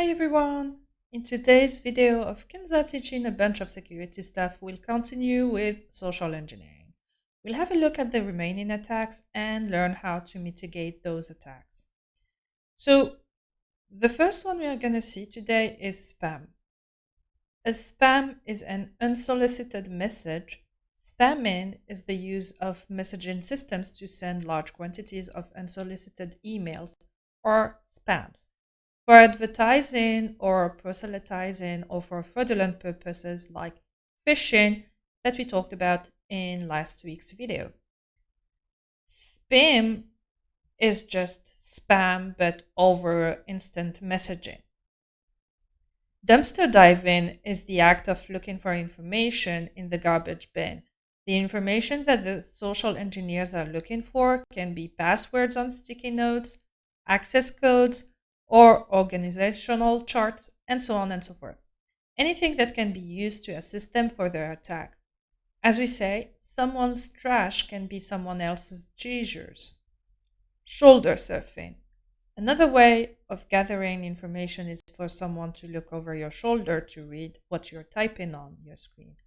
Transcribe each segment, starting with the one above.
Hi everyone! In today's video of Kenza teaching a bunch of security stuff, we'll continue with social engineering. We'll have a look at the remaining attacks and learn how to mitigate those attacks. So the first one we are going to see today is spam. A spam is an unsolicited message. Spamming is the use of messaging systems to send large quantities of unsolicited emails or spams for advertising or proselytizing or for fraudulent purposes like phishing that we talked about in last week's video. Spam is just spam but over instant messaging. Dumpster diving is the act of looking for information in the garbage bin. The information that the social engineers are looking for can be passwords on sticky notes, access codes, or organizational charts, and so on and so forth. Anything that can be used to assist them for their attack. As we say, someone's trash can be someone else's treasures. Shoulder surfing. Another way of gathering information is for someone to look over your shoulder to read what you're typing on your screen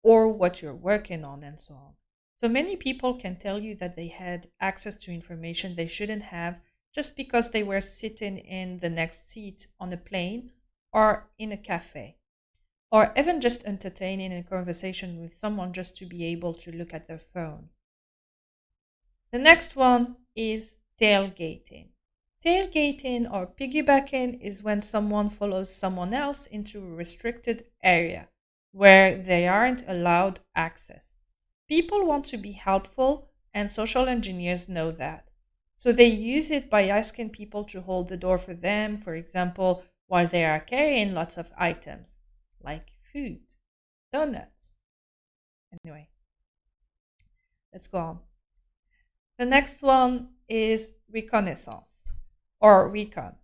or what you're working on and so on. So many people can tell you that they had access to information they shouldn't have just because they were sitting in the next seat on a plane or in a cafe, or even just entertaining a conversation with someone just to be able to look at their phone. The next one is tailgating. Tailgating or piggybacking is when someone follows someone else into a restricted area where they aren't allowed access. People want to be helpful, and social engineers know that. So they use it by asking people to hold the door for them, for example, while they are carrying lots of items like food, donuts. Anyway, let's go on. The next one is reconnaissance or Recon.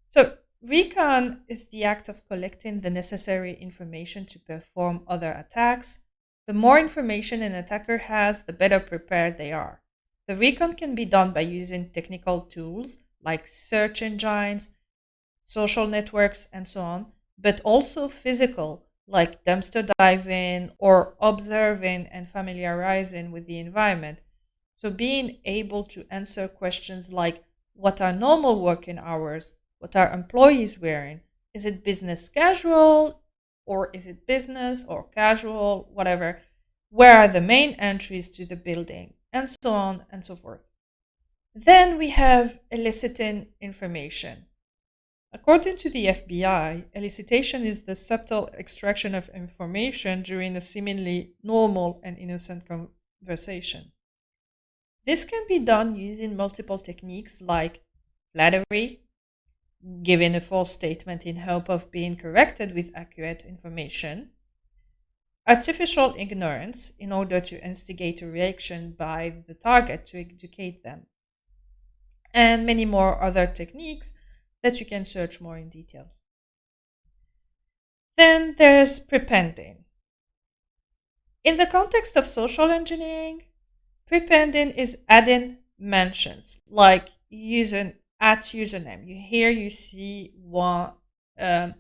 So Recon is the act of collecting the necessary information to perform other attacks. The more information an attacker has, the better prepared they are. The recon can be done by using technical tools like search engines, social networks, and so on, but also physical, like dumpster diving or observing and familiarizing with the environment. So being able to answer questions like, what are normal working hours? What are employees wearing? Is it business casual? Or is it business or casual? Whatever. Where are the main entries to the building? And so on and so forth. Then we have eliciting information. According to the FBI, elicitation is the subtle extraction of information during a seemingly normal and innocent conversation. This can be done using multiple techniques like flattery, giving a false statement in hope of being corrected with accurate information, artificial ignorance in order to instigate a reaction by the target to educate them, and many more other techniques that you can search more in detail. Then there's prepending. In the context of social engineering, prepending is adding mentions like using @username. Here you see one a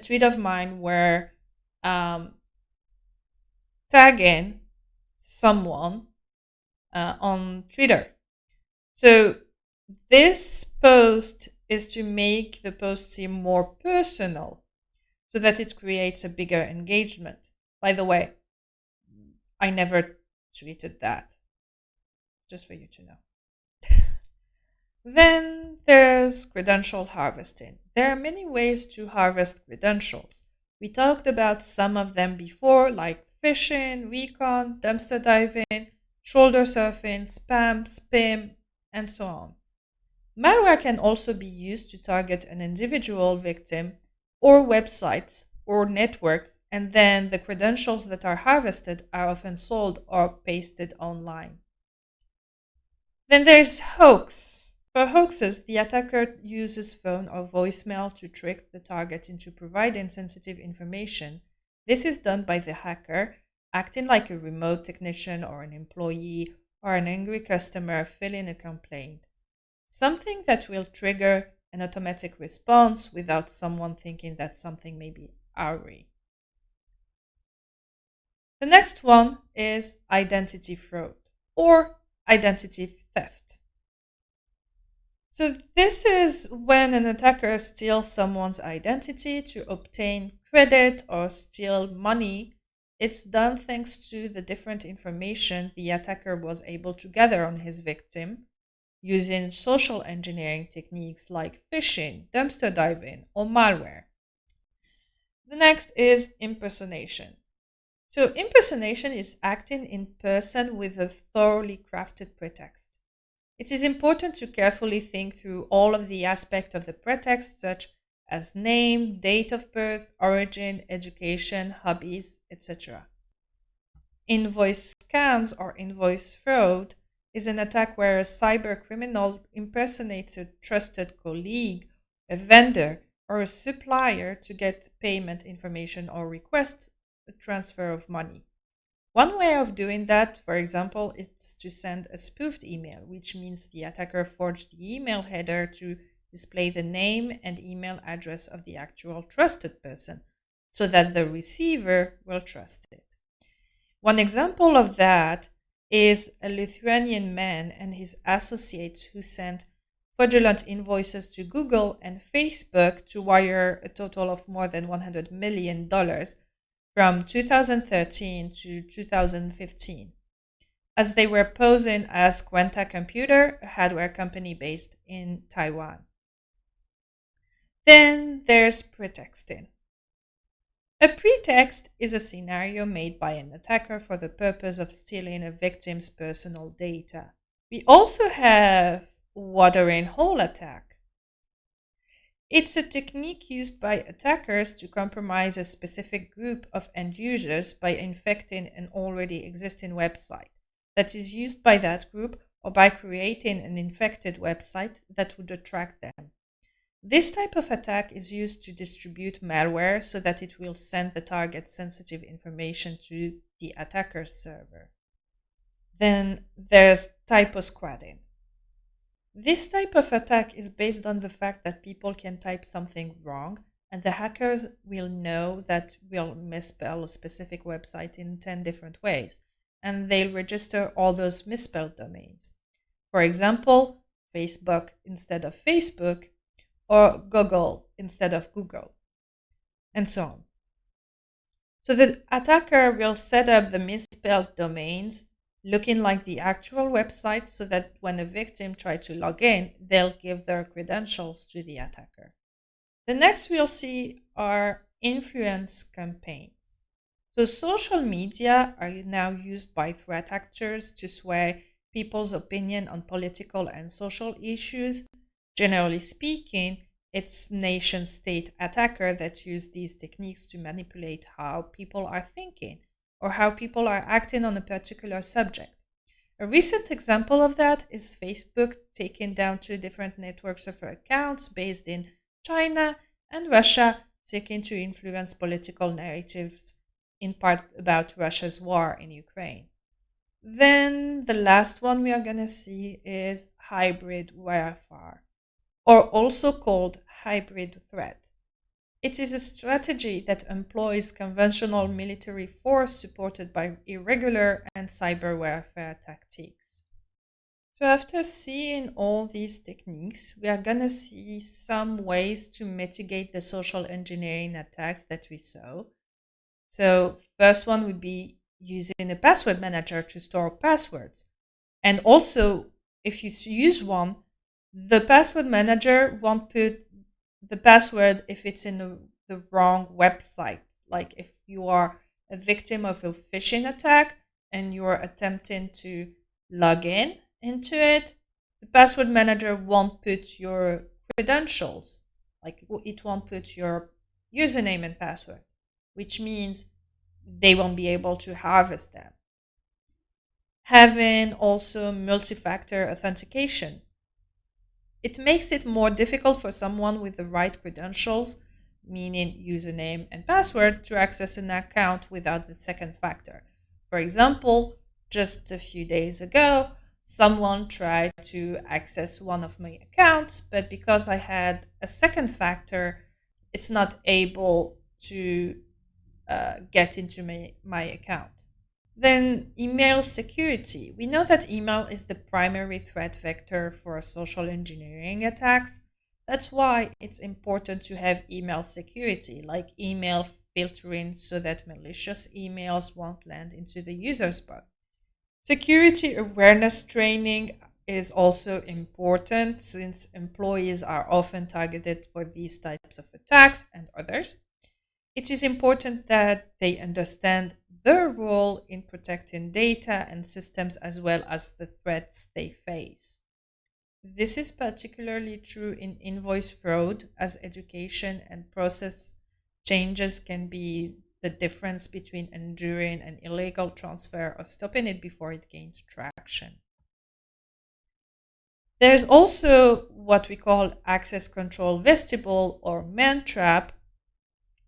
tweet of mine where tagging someone on Twitter. So this post is to make the post seem more personal so that it creates a bigger engagement. By the way, I never tweeted that, just for you to know. Then there's credential harvesting. There are many ways to harvest credentials. We talked about some of them before, like phishing, recon, dumpster diving, shoulder surfing, spam, and so on. Malware can also be used to target an individual victim or websites or networks, and then the credentials that are harvested are often sold or pasted online. Then there's hoax. For hoaxes, the attacker uses phone or voicemail to trick the target into providing sensitive information. This is done by the hacker acting like a remote technician or an employee or an angry customer filing a complaint. Something that will trigger an automatic response without someone thinking that something may be awry. The next one is identity fraud or identity theft. So, this is when an attacker steals someone's identity to obtain credit or steal money. It's done thanks to the different information the attacker was able to gather on his victim using social engineering techniques like phishing, dumpster diving, or malware. The next is impersonation. So, impersonation is acting in person with a thoroughly crafted pretext. It is important to carefully think through all of the aspects of the pretext, such as name, date of birth, origin, education, hobbies, etc. Invoice scams or invoice fraud is an attack where a cyber criminal impersonates a trusted colleague, a vendor, or a supplier to get payment information or request a transfer of money. One way of doing that, for example, is to send a spoofed email, which means the attacker forged the email header to display the name and email address of the actual trusted person so that the receiver will trust it. One example of that is a Lithuanian man and his associates who sent fraudulent invoices to Google and Facebook to wire a total of more than $100 million from 2013 to 2015, as they were posing as Quanta Computer, a hardware company based in Taiwan. Then there's pretexting. A pretext is a scenario made by an attacker for the purpose of stealing a victim's personal data. We also have watering hole attack. It's a technique used by attackers to compromise a specific group of end users by infecting an already existing website that is used by that group or by creating an infected website that would attract them. This type of attack is used to distribute malware so that it will send the target sensitive information to the attacker's server. Then there's typosquatting. This type of attack is based on the fact that people can type something wrong, and the hackers will know that will misspell a specific website in 10 different ways, and they'll register all those misspelled domains. For example, Facebook instead of Facebook, or Google instead of Google, and so on. So the attacker will set up the misspelled domains looking like the actual website so that when a victim tries to log in, they'll give their credentials to the attacker. The next we'll see are influence campaigns. So social media are now used by threat actors to sway people's opinion on political and social issues. Generally speaking, it's nation-state attackers that use these techniques to manipulate how people are thinking or how people are acting on a particular subject. A recent example of that is Facebook taking down 2 different networks of accounts based in China and Russia, seeking to influence political narratives, in part about Russia's war in Ukraine. Then the last one we are going to see is hybrid warfare, or also called hybrid threat. It is a strategy that employs conventional military force supported by irregular and cyber warfare tactics. So after seeing all these techniques, we are going to see some ways to mitigate the social engineering attacks that we saw. So first one would be using a password manager to store passwords. And also, if you use one, the password manager won't put the password if it's in the wrong website. Like if you are a victim of a phishing attack and you're attempting to log in into it, the password manager won't put your credentials. Like it won't put your username and password, which means they won't be able to harvest them. Having also multi-factor authentication. It makes it more difficult for someone with the right credentials, meaning username and password, to access an account without the second factor. For example, just a few days ago, Someone tried to access one of my accounts, but because I had a second factor, it's not able to get into my account. Then, email security. We know that email is the primary threat vector for social engineering attacks. That's why it's important to have email security, like email filtering so that malicious emails won't land into the user's box. Security awareness training is also important since employees are often targeted for these types of attacks and others. It is important that they understand their role in protecting data and systems as well as the threats they face. This is particularly true in invoice fraud, as education and process changes can be the difference between enduring an illegal transfer or stopping it before it gains traction. There's also what we call access control vestibule or man trap,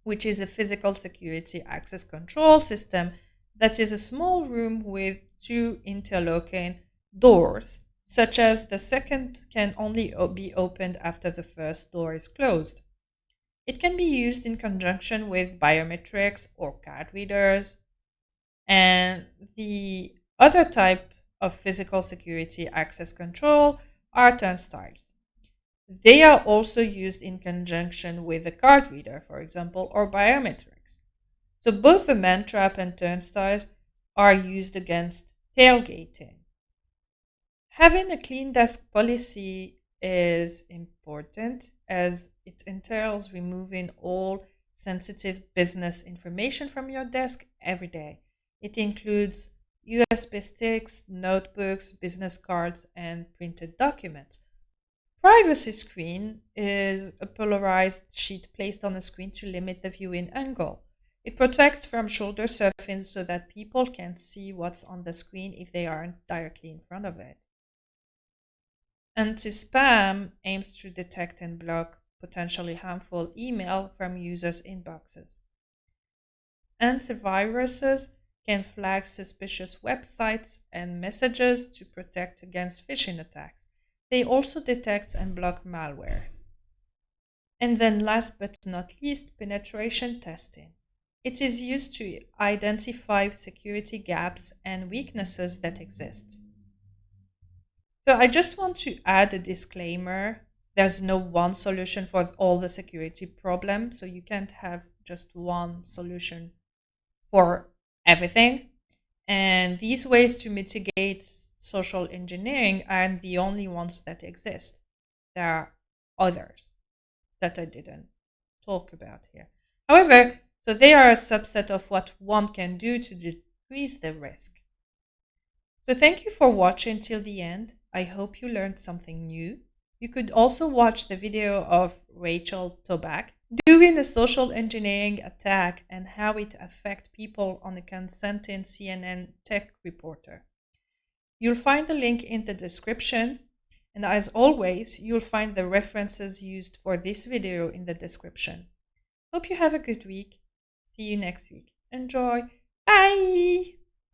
which is a physical security access control system that is a small room with two interlocking doors, such as the second can only be opened after the first door is closed. It can be used in conjunction with biometrics or card readers. And the other type of physical security access control are turnstiles. They are also used in conjunction with a card reader, for example, or biometrics. So both the man trap and turnstiles are used against tailgating. Having a clean desk policy is important as it entails removing all sensitive business information from your desk every day. It includes USB sticks, notebooks, business cards, and printed documents. Privacy screen is a polarized sheet placed on a screen to limit the viewing angle. It protects from shoulder surfing so that people can see what's on the screen if they aren't directly in front of it. Anti-spam aims to detect and block potentially harmful email from users' inboxes. Antiviruses can flag suspicious websites and messages to protect against phishing attacks. They also detect and block malware. And then last but not least, penetration testing. It is used to identify security gaps and weaknesses that exist. So I just want to add a disclaimer. There's no one solution for all the security problems, so you can't have just one solution for everything. And these ways to mitigate social engineering aren't the only ones that exist. There are others that I didn't talk about here. However, so they are a subset of what one can do to decrease the risk. So thank you for watching till the end. I hope you learned something new. You could also watch the video of Rachel Toback doing a social engineering attack and how it affects people on a consenting CNN tech reporter. You'll find the link in the description. And as always, you'll find the references used for this video in the description. Hope you have a good week. See you next week. Enjoy. Bye!